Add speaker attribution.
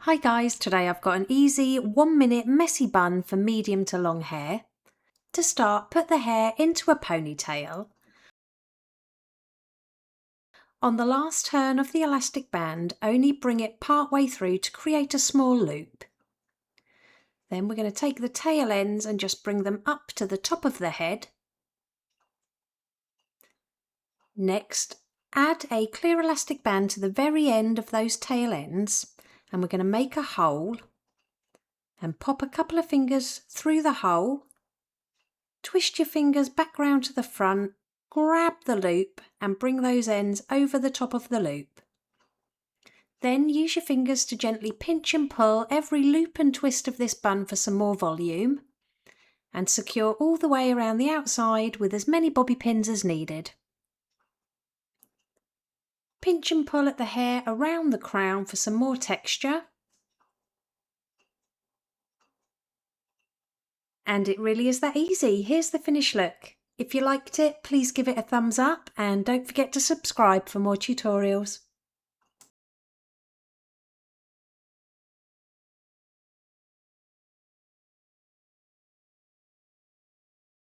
Speaker 1: Hi guys, today I've got an easy 1-minute messy bun for medium to long hair. To start, put the hair into a ponytail. On the last turn of the elastic band, only bring it part way through to create a small loop. Then we're going to take the tail ends and just bring them up to the top of the head. Next, add a clear elastic band to the very end of those tail ends, and we're going to make a hole and pop a couple of fingers through the hole. Twist your fingers back round to the front, grab the loop and bring those ends over the top of the loop. Then use your fingers to gently pinch and pull every loop and twist of this bun for some more volume, and secure all the way around the outside with as many bobby pins as needed. Pinch and pull at the hair around the crown for some more texture. And it really is that easy. Here's the finished look. If you liked it, please give it a thumbs up and don't forget to subscribe for more tutorials.